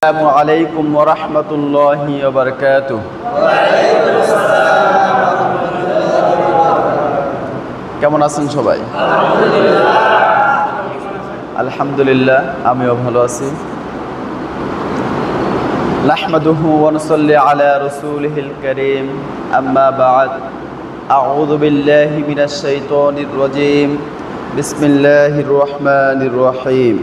আসসালামু আলাইকুম ওয়া রাহমাতুল্লাহি ওয়া বারাকাতুহু। কেমন আছেন সবাই? আলহামদুলিল্লাহ, আমিও ভালো আছি। নাহমাদুহু ওয়া নুসাল্লি আলা রাসূলিহিল কারীম, আম্মা বা'দ। আউযু বিল্লাহি মিনাশ শাইতানির রাজীম। বিসমিল্লাহির রহমানির রহিম।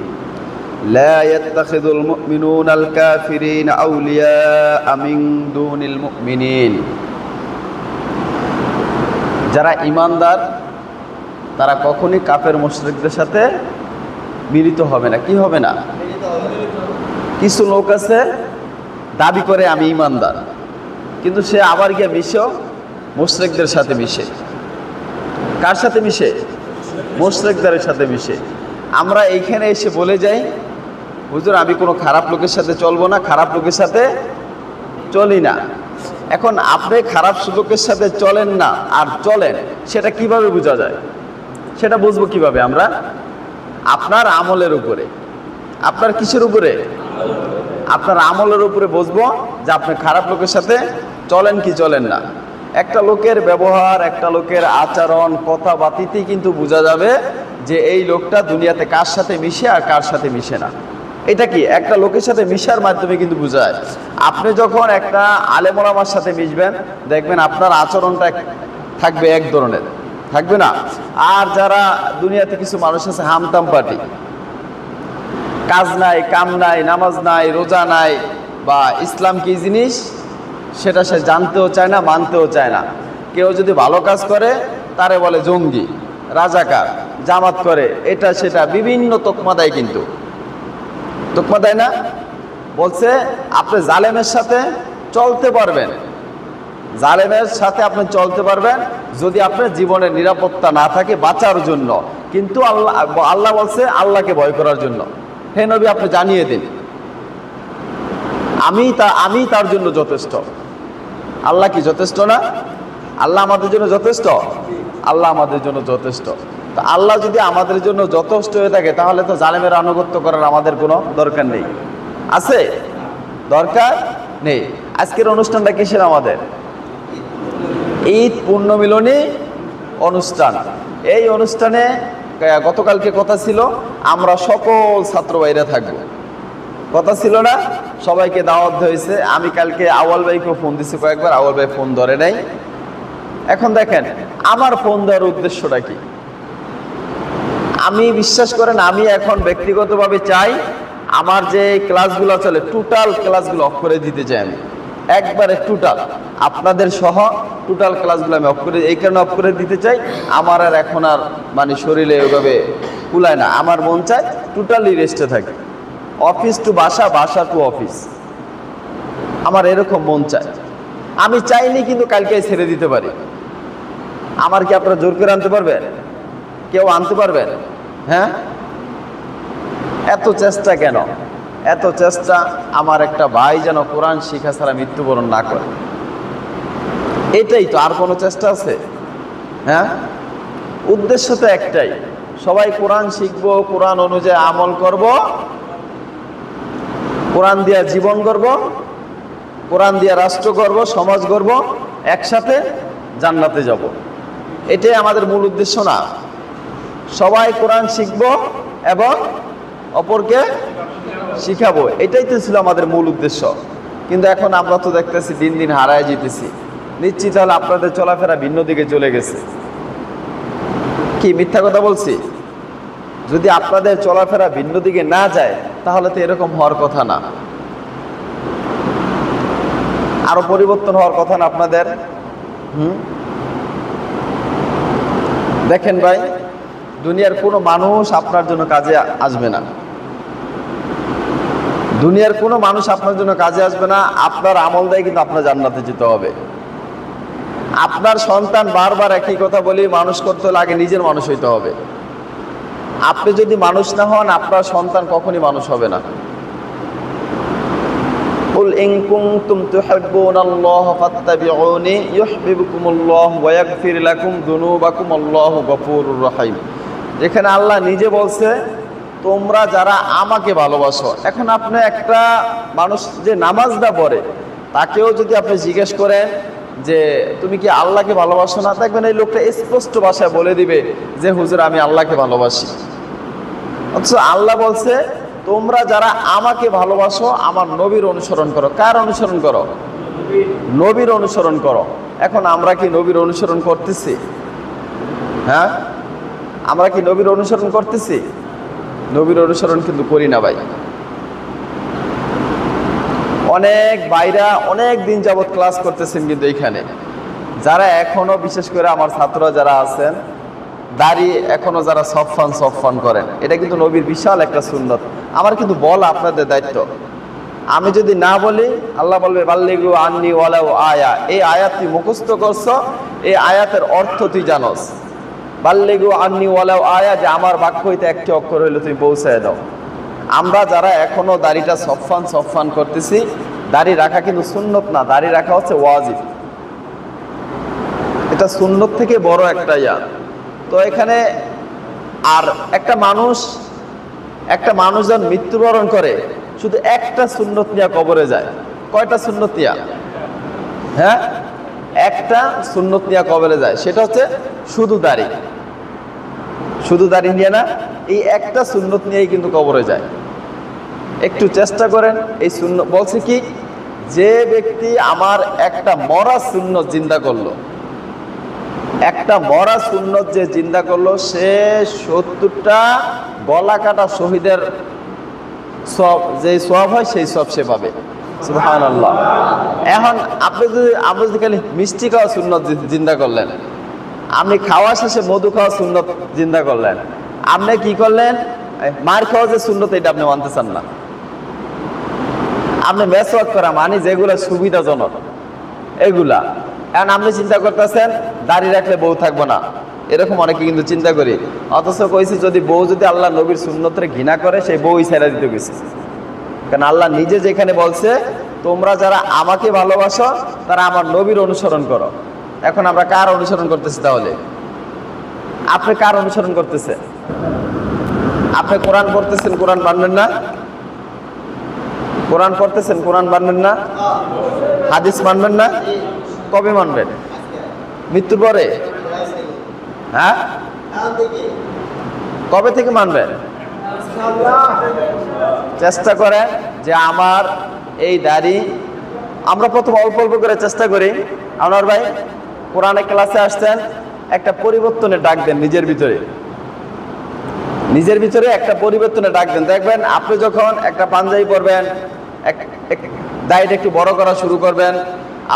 لا يتخذ المؤمنون الكافرين أولياء من دون المؤمنين। যারা ঈমানদার তারা কখনোই কাফের মুশরিকদের সাথে মিলিত হবে না। কি হবে না? কিছু লোক আছে দাবি করে আমি ঈমানদার, কিন্তু সে আবার গিয়ে মিশে মুশরিকদের সাথে মিশে। কার সাথে মিশে? মুশরিকদের সাথে মিশে। আমরা এইখানে এসে বলে যাই, হুজুর আমি কোনো খারাপ লোকের সাথে চলবো না, খারাপ লোকের সাথে চলি না। এখন আপনি খারাপ লোকের সাথে চলেন না আর চলেন, সেটা কিভাবে বোঝা যায়? সেটা বুঝবো কিভাবে আমরা? আপনার আমলের উপরে। আপনার কিসের উপরে? আপনার আমলের উপরে বুঝবো যে আপনি খারাপ লোকের সাথে চলেন কি চলেন না। একটা লোকের ব্যবহার, একটা লোকের আচরণ, কথাবার্তাতেই কিন্তু বোঝা যাবে যে এই লোকটা দুনিয়াতে কার সাথে মিশে আর কার সাথে মিশে না। এটা কি একটা লোকের সাথে মিশার মাধ্যমে কিন্তু বোঝায়। আপনি যখন একটা আলেম ওলামার সাথে মিশবেন, দেখবেন আপনার আচরণটা থাকবে এক ধরনের, থাকবে না। আর যারা দুনিয়াতে কিছু মানুষ আছে হামতাম পার্টি, কাজ নাই, কাম নাই, নামাজ নাই, রোজা নাই, বা ইসলাম কি জিনিস সেটা সে জানতেও চায় না, মানতেও চায় না। কেউ যদি ভালো কাজ করে তারে বলে জঙ্গি, রাজাকার, জামাত করে, এটা সেটা বিভিন্ন তকমা দেয়। কিন্তু তকমা দেয় না, বলছে আপনি জালেমের সাথে চলতে পারবেন, জালেমের সাথে আপনি চলতে পারবেন যদি আপনার জীবনের নিরাপত্তা না থাকে বাঁচার জন্য। কিন্তু আল্লাহ বলছে আল্লাহকে ভয় করার জন্য। হে নবী আপনি জানিয়ে দিন আমি তার জন্য যথেষ্ট। আল্লাহ কি যথেষ্ট না? আল্লাহ আমাদের জন্য যথেষ্ট। আল্লাহ আমাদের জন্য যথেষ্ট। তো আল্লাহ যদি আমাদের জন্য যথেষ্ট হয়ে থাকে, তাহলে তো জালেমের আনুগত্য করার আমাদের কোনো দরকার নেই। আছে? দরকার নেই। আজকের অনুষ্ঠানটা কিসের? আমাদের ঈদ পুণ্যমিলনী অনুষ্ঠান। এই অনুষ্ঠানে গতকালকে কথা ছিল আমরা সকল ছাত্র ভাইরা থাকবো, কথা ছিল না? সবাইকে দাওয়াত হয়েছে। আমি কালকে আউয়াল ভাইকে ফোন দিছি কয়েকবার, আউয়াল ভাই ফোন ধরে নাই। এখন দেখেন আমার ফোন দেওয়ার উদ্দেশ্যটা কি? আমি বিশ্বাস করেন, আমি এখন ব্যক্তিগতভাবে চাই আমার যে ক্লাসগুলো চলে টোটাল ক্লাসগুলো অফ করে দিতে চাই। আমি একবারে টোটাল আপনাদের সহ টোটাল ক্লাসগুলো আমি অফ করে, এই কারণে অফ করে দিতে চাই, আমার আর এখন আর মানে শরীরে ওইভাবে কুলায় না। আমার মন চায় টোটালি রেস্টে থাকে, অফিস টু বাসা, বাসা টু অফিস। আমার এরকম মন চায়। আমি চাইনি কিন্তু কালকে ছেড়ে দিতে পারি। আমার কি আপনারা জোর করে আনতে পারবেন? কেউ আনতে পারবেন? হ্যাঁ, এত চেষ্টা কেন? এত চেষ্টা আমার একটা ভাই যেন কোরআন শিখা ছাড়া মৃত্যুবরণ না করে, এটাই তো। আর কোনো চেষ্টা আছে? হ্যাঁ, উদ্দেশ্য তো একটাই, সবাই কোরআন শিখবো, কোরআন অনুযায়ী আমল করব, কোরআন দিয়া জীবন করব, কোরআন দিয়া রাষ্ট্র করব, সমাজ করব, একসাথে জান্নাতে যাব। এটাই আমাদের মূল উদ্দেশ্য না? সবাই কোরআন শিখব এবং অপরকে শিখাবো, এটাই তো ছিল আমাদের মূল উদ্দেশ্য। কিন্তু এখন আমরা তো দেখতেছি দিন দিন হারায় যেতেছি। নিশ্চিত হলে আপনাদের চলাফেরা ভিন্ন দিকে চলে গেছে। কি মিথ্যা কথা বলছি? যদি আপনাদের চলাফেরা ভিন্ন দিকে না যায়, তাহলে তো এরকম হওয়ার কথা না। আরো পরিবর্তন হওয়ার কথা না আপনাদের? দেখেন ভাই, দুনিয়ার কোনো মানুষ আপনার জন্য কাজে আসবে না। দুনিয়ার কোনো মানুষ আপনার জন্য কাজে আসবে না। আপনার আমল দেয় কিন্তু আপনার জান্নাতে যেতে হবে। আপনার সন্তান, বারবার একই কথা বলি, মানুষ করতে হলে আগে নিজের মানুষ হইতে হবে। আপনি যদি মানুষ না হন, আপনার সন্তান কখনই মানুষ হবে না। কুল ইন কুনতুম তুহিব্বুনাল্লাহা ফাত্তাবিউনি ইউহিব্বুকুমুল্লাহু ওয়া ইয়াগফির লাকুম যুনুবাকুম আল্লাহু গফুরুর রহিম। যেখানে আল্লাহ নিজে বলছে তোমরা যারা আমাকে ভালোবাসো। এখন আপনি একটা মানুষ যে নামাজটা পড়ে তাকেও যদি আপনি জিজ্ঞেস করেন যে তুমি কি আল্লাহকে ভালোবাসো না, দেখবেন এই লোকটা স্পষ্ট ভাষায় বলে দিবে যে হুজুর আমি আল্লাহকে ভালোবাসি। অথচ আল্লাহ বলছে তোমরা যারা আমাকে ভালোবাসো আমার নবীর অনুসরণ করো। কার অনুসরণ করো? নবীর অনুসরণ করো। এখন আমরা কি নবীর অনুসরণ করতেছি? হ্যাঁ, আমরা কি নবীর অনুসরণ করতেছি? নবীর অনুসরণ কিন্তু করি না ভাই। অনেক ভাইরা অনেক দিন যাবৎ ক্লাস করতেছেন, কিন্তু এইখানে যারা এখনো, বিশেষ করে আমার ছাত্ররা যারা আছেন, দাড়ি এখনো যারা সফান করেন, এটা কিন্তু নবীর বিশাল একটা সুন্নত। আমার কিন্তু বলা আপনাদের দায়িত্ব। আমি যদি না বলি, আল্লাহ বলবে বাল্লিগু আন্নি ওয়ালাউ আয়া। এই আয়াত তুই মুখস্থ করছো, এই আয়াতের অর্থ তুই জানোস। বাল্লিগু আন্নি ওয়ালাউ আয়া, যে আমার বাক্য হইতে একটি অক্ষর হইলে তুমি পৌঁছায় দাও। আমরা যারা এখনো দাড়িটা সফান করতেছি, দাড়ি রাখা কিন্তু সুন্নত না, দাড়ি রাখা হচ্ছে ওয়াজিব। এটা সুন্নত থেকে বড় একটা ইয়া। তো এখানে আর একটা মানুষ যখন মৃত্যুবরণ করে শুধু একটা সুন্নত নিয়ে কবরে যায়। কয়টা সুন্নত নিয়া? হ্যাঁ, একটা সুন্নত নিয়ে কবরে যায়, সেটা হচ্ছে শুধু দাড়ি নিয়ে না, এই একটা সুন্নত নিয়েই কিন্তু কবরে যায়। একটু চেষ্টা করেন। এই সুন্নত বলছে কি, যে ব্যক্তি আমার একটা মরা সুন্নত জিন্দা করলো, একটা মরা সুন্নত যে জিন্দা করলো, সে 70টা গলা কাটা শহীদের সব যে সওয়াব হয় সেই সব সে পাবে। সুবহানাল্লাহ। এখন আপনি যদি খালি মিষ্টি খাওয়া সুন্নত জিন্দা করলেন, আপনি খাওয়া শেষে মধু খাওয়া সুন্নত জিন্দা করলেন, আপনি কি করলেন? মার খাওয়া যে সুন্নত, এটা আপনি মানতে চান না। আপনি মেসওয়াক করা মানি যেগুলো সুবিধাজনক এগুলা। এখন আপনি চিন্তা করতেছেন দাড়ি রাখলে বউ থাকবো না, এরকম অনেকে কিন্তু চিন্তা করি। অথচ কইছি যদি বউ যদি আল্লাহ নবীর সুন্নতরে ঘৃণা করে, সেই বউই ছেড়ে দিতে গেছে। কারণ আল্লাহ নিজে যেখানে বলছে তোমরা যারা আমাকে ভালোবাসো তারা আমার নবীর অনুসরণ করো। এখন আমরা কার অনুসরণ করতেছি? তাহলে আপনি কার অনুসরণ করতেছেন? আপনি কোরআন পড়তেছেন, কোরআন মানবেন না? কোরআন পড়তেছেন, কোরআন মানবেন না? হাদিস মানবেন না? কবে মানবেন? মৃত্যুর পরে? হ্যাঁ, কবে থেকে মানবেন? চেষ্টা করেন যে আমার এই দাড়ি, আমরা প্রথম অল্প অল্প করে চেষ্টা করি। আনোয়ার ভাই কোরআনে ক্লাসে আসছেন, একটা পরিবর্তনের ডাক দেন নিজের ভিতরে একটা পরিবর্তনের ডাক দেন। দেখবেন আপনি যখন একটা পাঞ্জাবি পরবেন, দাড়িটা একটু বড় করা শুরু করবেন,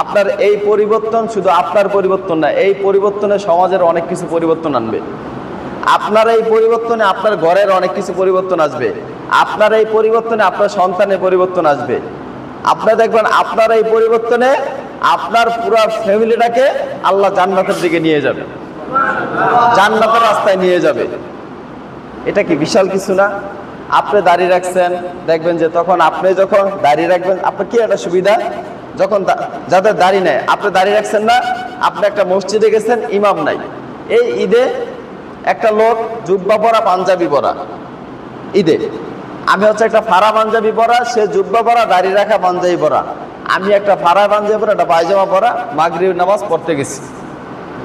আপনার এই পরিবর্তন শুধু আপনার পরিবর্তন না, এই পরিবর্তনে সমাজের অনেক কিছু পরিবর্তন আনবে। আপনার এই পরিবর্তনে আপনার ঘরের অনেক কিছু পরিবর্তন আসবে। আপনার এই পরিবর্তনে আপনার সন্তানের পরিবর্তন আসবে। আপনারা দেখবেন আপনার এই পরিবর্তনে আপনার পুরো ফ্যামিলিটাকে আল্লাহ জান্নাতের দিকে নিয়ে যাবে, জান্নাতের রাস্তায় নিয়ে যাবে। এটা কি বিশাল কিছু না? আপনি দাড়ি রাখছেন, দেখবেন যে তখন আপনি যখন দাড়ি রাখবেন, আপনার কি একটা সুবিধা, যখন যাদের দাড়ি নেয়, আপনি দাড়ি রাখছেন না, আপনি একটা মসজিদে গেছেন, ইমাম নাই। এই ঈদে একটা লোক জুব্বা পরা পাঞ্জাবি পরা, ঈদে আমি হচ্ছে একটা ফাড়া পাঞ্জাবি পরা, সে জুব্বা পরা দাড়ি রাখা পাঞ্জাবি পরা, আমি একটা ফাড়া পাঞ্জাবি পরা একটা পায়জামা পরা মাগরিব নামাজ পড়তে গেছি।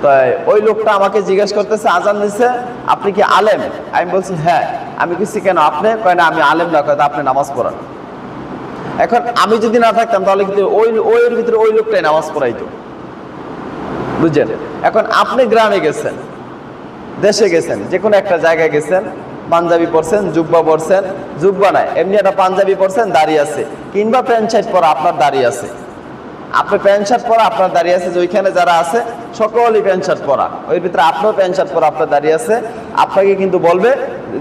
তাই ওই লোকটা আমাকে জিজ্ঞেস করতেছে, আজান দিচ্ছে, আপনি কি আলেম? আমি বলছি হ্যাঁ। আমি কিছু কেন? আপনি কয় না আমি আলেম না, কয় আপনি নামাজ পড়ান। এখন আমি যদি না থাকতাম তাহলে কিন্তু ওইর ভিতরে ওই লোকটাই নামাজ পড়াইতো, বুঝছেন? এখন আপনি গ্রামে গেছেন, দেশে গেছেন, যে কোনো একটা জায়গায় গেছেন, পাঞ্জাবি পরছেন, জুব্বা পরছেন, জুব্বা নাই এমনি একটা পাঞ্জাবি পরছেন, দাঁড়িয়ে আছে, কিংবা প্যান্ট শার্ট পরা আপনার দাঁড়িয়ে আছে, আপনি প্যান্ট শার্ট পরা আপনার দাঁড়িয়ে আছে, যে ওইখানে যারা আছে সকলেই প্যান্ট শার্ট পরা, ওই ভিতরে আপনার প্যান্ট শার্ট পরা আপনার দাঁড়িয়ে আছে, আপনাকে কিন্তু বলবে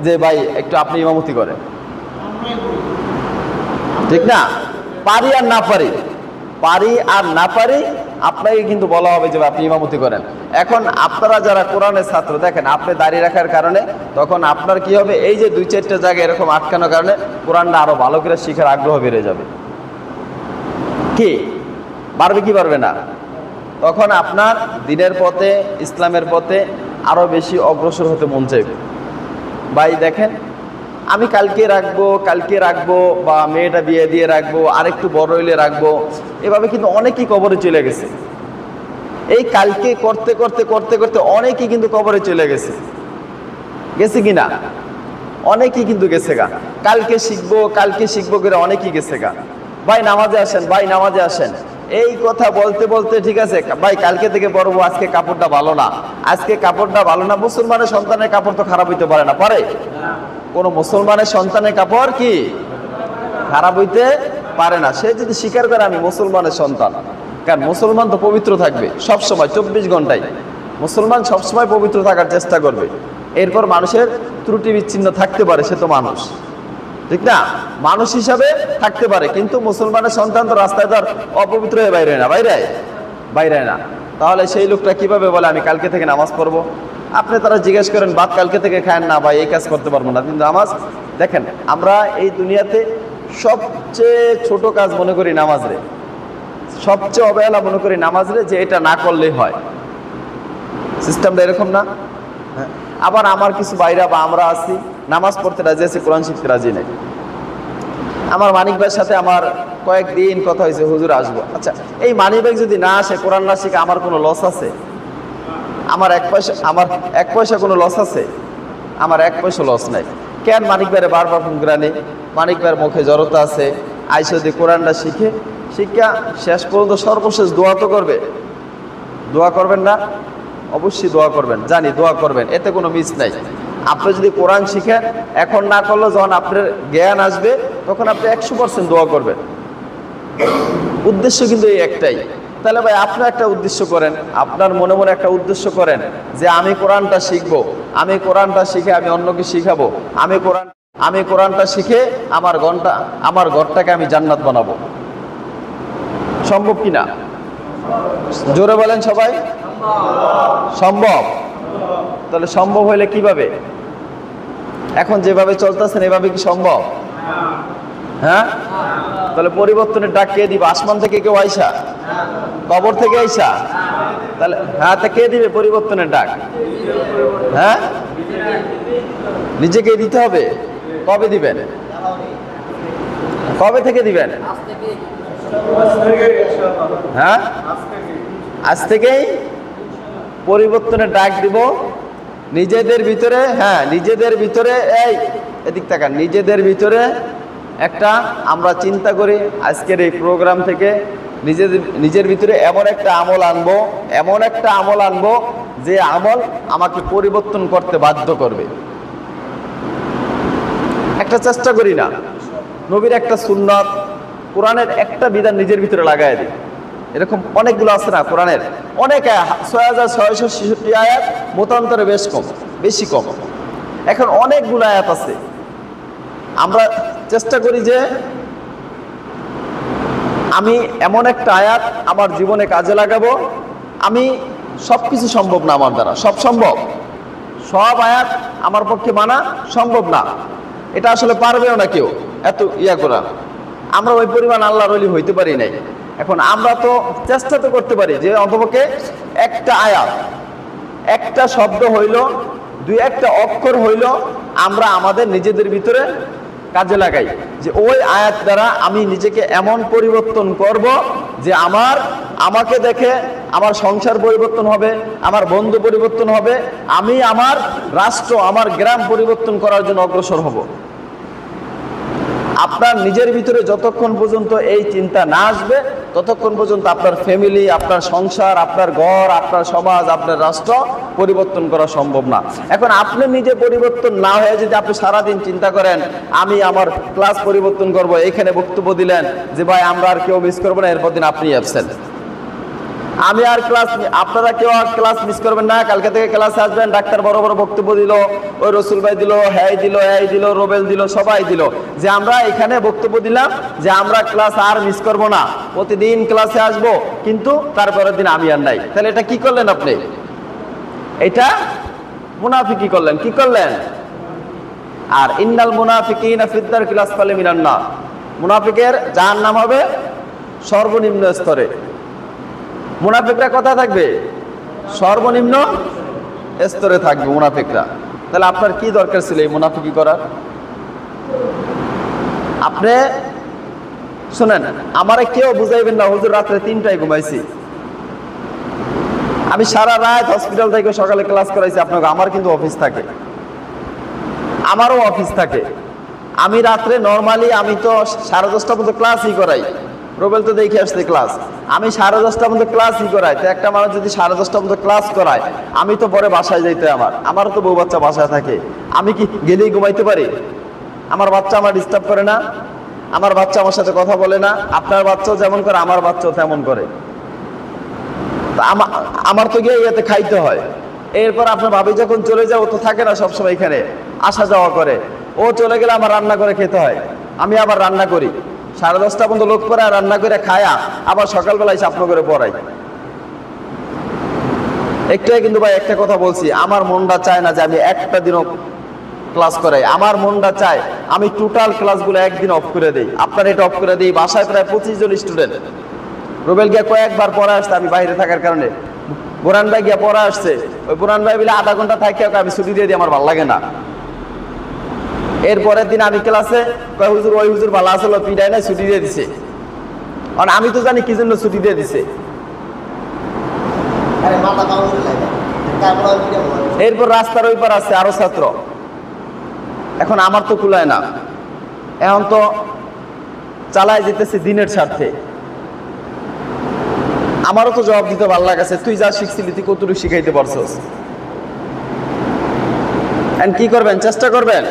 যে ভাই একটু আপনি ইমামতি করেন, ঠিক না? পারি আর না পারি আপনাকে কিন্তু বলা হবে যে আপনি ইমামতি করেন। এখন আপনারা যারা কোরআনের ছাত্র, দেখেন আপনি দাঁড়িয়ে রাখার কারণে তখন আপনার কি হবে, এই যে 2-4টা জায়গায় এরকম আটকানোর কারণে কোরআনটা আরো ভালো করে শিখার আগ্রহ বেড়ে যাবে। কি পারবে কি পারবে না? তখন আপনার দ্বীনের পথে, ইসলামের পথে আরো বেশি অগ্রসর হতে মন চাইবে। ভাই দেখেন আমি কালকে রাখবো বা মেয়েটা বিয়ে দিয়ে রাখবো, আরেকটু বড় হইলে রাখবো, এভাবে কিন্তু অনেকেই কবরে চলে গেছে। এই কালকে করতে করতে করতে করতে অনেকেই কিন্তু কবরে চলে গেছে কিনা? অনেকেই কিন্তু গেছে গা। কালকে শিখবো করে অনেকেই গেছে গা। ভাই নামাজে আসেন, এই কথা বলতে বলতে ঠিক আছে ভাই কালকে থেকে পরবো, আজকে কাপড়টা ভালো না। মুসলমানের সন্তানের কাপড় তো খারাপ হইতে পারে না, পারে? কোন মুসলমানের সন্তানের কাপড় কি খারাপ হইতে পারে না। সে যদি স্বীকার করে আমি মুসলমানের সন্তান, কারণ মুসলমান তো পবিত্র থাকবে সবসময়, 24 ঘন্টায় মুসলমান সবসময় পবিত্র থাকার চেষ্টা করবে। এরপর মানুষের ত্রুটি বিচ্ছিন্ন থাকতে পারে, সে তো মানুষ, ঠিক না? মানুষ হিসাবে থাকতে পারে, কিন্তু মুসলমানের সন্তান তো রাস্তায় তার অপবিত্র হয়ে বাইরে না। তাহলে সেই লোকটা কিভাবে বলে আমি কালকে থেকে নামাজ পড়বো? আপনি তারা জিজ্ঞেস করেন ভাত কালকে থেকে খায়েন না, ভাই এই কাজ করতে পারবো না, কিন্তু নামাজ দেখেন, আমরা এই দুনিয়াতে সবচেয়ে ছোট কাজ মনে করি নামাজ রে, সবচেয়ে অবহেলা মনে করি নামাজ রে, যে এটা না করলেই হয়। সিস্টেমটা এরকম না? আবার আমার কিছু বাইরা বা আমরা আছি নামাজ পড়তে রাজি আছি, কোরআন শিখতে রাজি নেই। আমার মানিক ভাইয়ের সাথে আমার কয়েকদিন কথা হয়েছে, হুজুর আসবো। আচ্ছা, এই মানিক ভাই যদি না আসে, কোরআন না শিখে, আমার কোনো লস আছে? আমার এক পয়সা কোনো লস আছে? আমার এক পয়সা লস নাই। কেন মানিক ভাইয়ের বারবার ফোন করে নেই? মানিক ভাইয়ের মুখে জড়তা আছে, আইসে যদি কোরআনটা শিক্ষা শেষ পর্যন্ত সর্বশেষ দোয়া তো করবে। দোয়া করবেন না? অবশ্যই দোয়া করবেন, জানি দোয়া করবেন, এতে কোনো মিস নাই। আপনি যদি কোরআন শিখেন, এখন না করলেও যখন আপনার জ্ঞান আসবে তখন আপনি 100% দোয়া করবেন। উদ্দেশ্য কিন্তু এই একটাই। তাহলে ভাই আপনি একটা উদ্দেশ্য করেন, আপনার মনে মনে একটা উদ্দেশ্য করেন যে আমি কোরআনটা শিখবো, আমি কোরআনটা শিখে আমি অন্যকে শিখাবো, আমি কোরআনটা শিখে আমার ঘরটাকে আমি জান্নাত বানাবো। সম্ভব কিনা? জোরে বলেন সবাই, সম্ভব? তাহলে সম্ভব হইলে কিভাবে? এখন যেভাবে চলতেছেন এভাবে কি সম্ভব? হ্যাঁ? তাহলে পরিবর্তনের ডাক কে দিবে? আসমান থেকে কেউ আইসা? কবর থেকে আইসা? তাহলে হ্যাঁ, তা কে দিবে পরিবর্তনের ডাক? হ্যাঁ, নিজেকে দিতে হবে। কবে দিবেন? কবে থেকে দিবেন? হ্যাঁ, আজ থেকেই পরিবর্তনের ডাক দিব নিজেদের ভিতরে। হ্যাঁ, নিজেদের ভিতরে, এই এদিক তাকান, নিজেদের ভিতরে একটা আমরা চিন্তা করি আজকের এই প্রোগ্রাম থেকে নিজের ভিতরে এমন একটা আমল আনবো যে আমল আমাকে পরিবর্তন করতে বাধ্য করবে। একটা চেষ্টা করি না, নবীর একটা সুন্নত, কোরআনের একটা বিধান নিজের ভিতরে লাগাই দিই। এরকম অনেকগুলো আছে না কোরআনের, অনেক 6666 আয়াত, মতান্তরে বেশি কম। এখন অনেকগুলো আয়াত আছে, আমরা চেষ্টা করি যে আমি এমন একটা আয়াত আমার জীবনে কাজে লাগাবো। আমি সবকিছু সম্ভব না আমার দ্বারা, সব আয়াত আমার পক্ষে মানা সম্ভব না, এটা আসলে পারবেও না কেউ এত করা। আমরা ওই পরিমাণ আল্লাহর ওলি হইতে পারি নাই। এখন আমরা তো চেষ্টা তো করতে পারি যে অন্তপক্ষে একটা আয়াত, একটা শব্দ হইল, দুই একটা অক্ষর হইল, আমরা আমাদের নিজেদের ভিতরে কাজে লাগাই যে ওই আয়াত দ্বারা আমি নিজেকে এমন পরিবর্তন করব যে আমাকে দেখে আমার সংসার পরিবর্তন হবে, আমার বন্ধু পরিবর্তন হবে, আমি আমার রাষ্ট্র, আমার গ্রাম পরিবর্তন করার জন্য অগ্রসর হব। আপনার নিজের ভিতরে যতক্ষণ পর্যন্ত এই চিন্তা না আসবে, ততক্ষণ পর্যন্ত আপনার ফ্যামিলি, আপনার সংসার, আপনার ঘর, আপনার সমাজ, আপনার রাষ্ট্র পরিবর্তন করা সম্ভব না। এখন আপনি নিজে পরিবর্তন না হয়ে যদি আপনি সারাদিন চিন্তা করেন আমি আমার ক্লাস পরিবর্তন করব, এখানে বক্তব্য দিলেন যে ভাই আমরা আর কেউ মিস করবো না, এরপর দিন আপনি অ্যাবসেন্ট, আমি আর ক্লাস, আপনারা কেউ আর ক্লাস মিস করবেন না, কালকে থেকে ক্লাসে আসবেন। ডাক্তার বড় বড় বক্তব্য দিল, ওই রসুল ভাই দিল, হ্যাঁ দিল, রোবেল দিল, সবাই দিল যে আমরা এখানে বক্তব্য দিলাম যে আমরা ক্লাস আর মিস করব না, প্রতিদিন ক্লাসে আসব, কিন্তু তারপরের দিন আমি আর নাই। তাহলে এটা কি করলেন আপনি? এটা মুনাফিকি করলেন। কি করলেন? আর ইন্নাল মুনাফিকিনা ফিদ-দারকিল আসফালি মিনান নার, মুনাফিকের জাহান্নাম হবে সর্বনিম্ন স্তরে। মুনাফিকরা কোথায় থাকবে? সর্বনিম্ন স্তরে থাকবে মুনাফিকরা। তাহলে আপনার কি দরকার ছিল এই মুনাফিকি করার? আপনি শুনেন, আমারে কেউ বুঝাইবেন না হুজুর রাত্রে 3টায় ঘুমাইছি, আমি সারা রাত হসপিটাল থেকে সকালে ক্লাস করাইছি আপনাকে। আমার কিন্তু অফিস থাকে, আমারও অফিস থাকে। আমি রাত্রে নর্মালি আমি তো 10:30 পর্যন্ত ক্লাসই করাই। রুবেল তো দেখে আসছে ক্লাস, আমি 10:30 পর্যন্ত ক্লাসই করাই। তো একটা মানুষ যদি 10:30 পর্যন্ত ক্লাস করায়, আমি তো পরে বাসায় যাইতে, আমারও তো বউ বাচ্চা বাসায় থাকে, আমি কি গেলেই ঘুমাইতে পারি? আমার বাচ্চা আমার ডিস্টার্ব করে না, আমার বাচ্চা আমার সাথে কথা বলে না, আপনার বাচ্চাও যেমন করে আমার বাচ্চাও তেমন করে। আমার তো গিয়ে ইয়েতে খাইতে হয়। এরপর আপনার ভাবি যখন চলে যায়, ও তো থাকে না সবসময় এখানে, আসা যাওয়া করে। ও চলে গেলে আমার রান্না করে খেতে হয়, আমি আবার রান্না করি 10:30 পর্যন্ত লোক করে, রান্না করে খায়া আবার সকালবেলায় স্বপ্ন করে পড়াই। একটাই কিন্তু ভাই একটা কথা বলছি, আমার মনটা চায় না যে আমি একটা দিনও ক্লাস করাই। আমার মনটা চায় আমি টোটাল ক্লাসগুলো একদিন অফ করে দিই। আপনার এটা অফ করে দিই। বাসায় প্রায় 25 জন স্টুডেন্ট। রুবেল গিয়া কয়েকবার পড়া আসছে, আমি বাইরে থাকার কারণে। বোরান ভাই গিয়া পড়া আসছে, ওই বোরান ভাই বলে আধা ঘন্টা থাকি, আমি ছুটি দিয়ে দিই, আমার ভালো লাগে না। এরপরের দিন আমি ক্লাসে কয় হুজুর, ওই হুজুর ভালো আসলো, পিডায় নাই, ছুটি দিয়ে দিছে। কারণ আমি তো জানি কি জন্য ছুটি দিয়ে দিছে। এরপর রাস্তার ওই পার আছে আরো ছাত্র, এখন আমার তো কুলায় না, এখন তো চালায় যেতেছে দিনের স্বার্থে। আমারও তো জবাব দিতে ভালো লাগছে, তুই যা শিখছিলি তুই কতটুকু শিখাইতে পারছস। কি করবেন? চেষ্টা করবেন,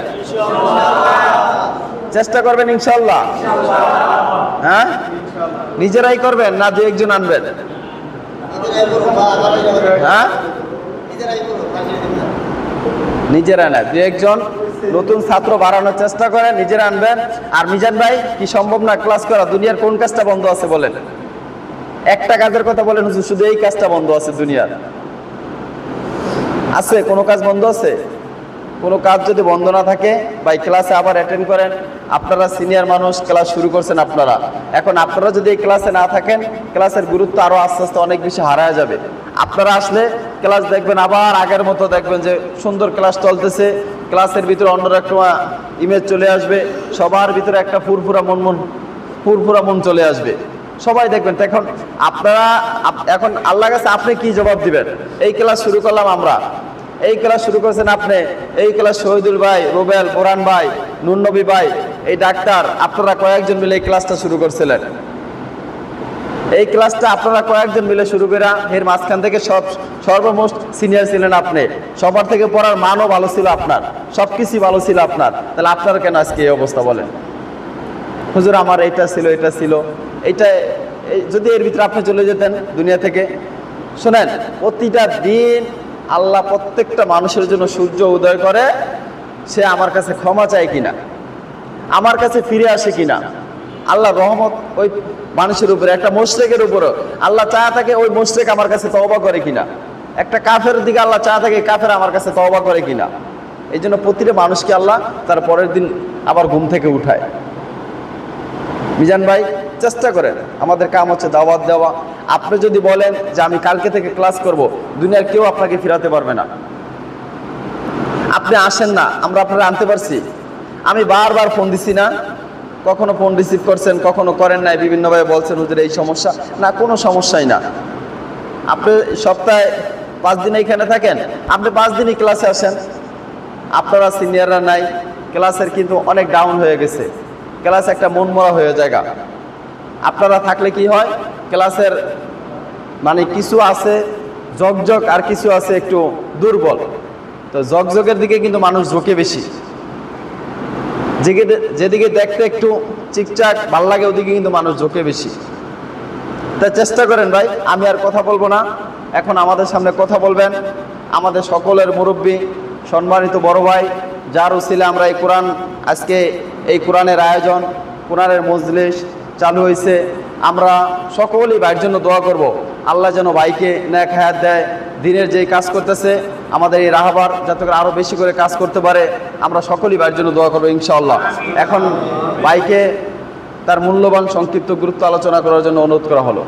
চেষ্টা করবেন ইনশাল্লাহ। হ্যাঁ, নিজেরাই করবেন না 2-1 জন আনবেন? হ্যাঁ, নিজেরা না, 2-1 জন নতুন ছাত্র বাড়ানোর চেষ্টা করেন, নিজেরা আনবেন। আর মিজান ভাই, কি সম্ভব না ক্লাস করা? দুনিয়ার কোন কাজটা বন্ধ আছে বলেন? একটা কাজের কথা বলেন হুজুর, শুধু এই কাজটা বন্ধ আছে দুনিয়ার? আছে কোনো কাজ বন্ধ আছে? কোনো কাজ যদি বন্ধ না থাকে ভাই, ক্লাসে আবার অ্যাটেন্ড করেন। আপনারা সিনিয়র মানুষ, ক্লাস শুরু করছেন আপনারা, এখন আপনারা যদি এই ক্লাসে না থাকেন, ক্লাসের গুরুত্ব আরো আস্তে আস্তে অনেক বেশি হারায় যাবে। আপনারা আসলে ক্লাস দেখবেন আবার আগের মতো, দেখবেন যে সুন্দর ক্লাস চলতেছে, ক্লাসের ভিতরে অন্যরকম ইমেজ চলে আসবে, সবার ভিতরে একটা ফুরফুরা মন চলে আসবে, সবাই দেখবেন। এখন আপনারা, এখন আল্লাহর কাছে আপনি কি জবাব দিবেন? এই ক্লাস শুরু করলাম আমরা, এই ক্লাস শুরু করেছেন আপনি, এই ক্লাস শহীদুল ভাই, রুবেল, বোরান ভাই, নুরনবী ভাই, এই ডাক্তার, আপনারা কয়েকজন মিলে এই ক্লাসটা শুরু করছিলেন। এই ক্লাসটা আপনারা কয়েকজন মিলে শুরু করে এর মাঝখান থেকে সর্বমোস্ট সিনিয়র ছিলেন আপনি। সবার থেকে পড়ার মানও ভালো ছিল আপনার, সবকিছু ভালো ছিল আপনার। তাহলে আপনার কেন আজকে এই অবস্থা বলেন? হুজুর আমার এটা ছিল, এটা ছিল, এইটা যদি এর ভিতরে আপনি চলে যেতেন দুনিয়া থেকে। শোনেন, প্রতিটা দিন আল্লাহ প্রত্যেকটা মানুষের জন্য সূর্য উদয় করে, সে আমার কাছে ক্ষমা চায় কিনা, আমার কাছে ফিরে আসে কিনা। আল্লাহ রহমত ওই মানুষের উপরে, একটা মুশরিকের উপরে আল্লাহ চায় থাকে ওই মুশরিক আমার কাছে তওবা করে কিনা, একটা কাফের দিকে আল্লাহ চায় থাকে কাফের আমার কাছে তওবা করে কিনা। এই জন্য প্রতিটা মানুষকে আল্লাহ তার পরের দিন আবার ঘুম থেকে উঠায়। মিজান ভাই, চেষ্টা করেন, আমাদের কাম হচ্ছে দাওয়াত দেওয়া। আপনি যদি বলেন যে আমি কালকে থেকে ক্লাস করব, দুনিয়ার কেউ আপনাকে ফিরাতে পারবে না। আপনি আসেন না, আমরা আপনারা আনতে পারছি। আমি বারবার ফোন দিছি না, কখনো ফোন রিসিভ করছেন, কখনো করেন নাই, বিভিন্নভাবে বলছেন হুজুর এই সমস্যা না, কোনো সমস্যাই না। আপনি সপ্তাহে 5 দিন এখানে থাকেন, আপনি 5 দিনই ক্লাসে আসেন। আপনারা সিনিয়ররা নাই, ক্লাসের কিন্তু অনেক ডাউন হয়ে গেছে, ক্লাস একটা মনমরা হয়ে জায়গা। আপনারা থাকলে কি হয়, ক্লাসের মানে কিছু আছে ঝকঝক আর কিছু আছে একটু দুর্বল। তো ঝকঝকের দিকে কিন্তু মানুষ ঝোঁকে বেশি, যেদিকে দেখতে একটু চিকচাক ভাল লাগে ওদিকে কিন্তু মানুষ ঝোঁকে বেশি। তা চেষ্টা করেন ভাই, আমি আর কথা বলবো না, এখন আমাদের সামনে কথা বলবেন আমাদের সকলের মুরব্বী, সম্মানিত বড় ভাই, যার উসিলে আমরা এই কোরআন, আজকে এই কোরআনের আয়োজন, কোরআনের মজলিস চালু হয়েছে। আমরা সকলেই ভাইয়ের জন্য দোয়া করব, আল্লাহ যেন ভাইকে নেক হায়াত দেয়, দিনের যেই কাজ করতেছে আমাদের এই রাহাবার যাতে করে আরও বেশি করে কাজ করতে পারে। আমরা সকলেই ভাইয়ের জন্য দোয়া করবো ইনশাআল্লাহ। এখন ভাইকে তার মূল্যবান সংক্ষিপ্ত গুরুত্ব আলোচনা করার জন্য অনুরোধ করা হলো।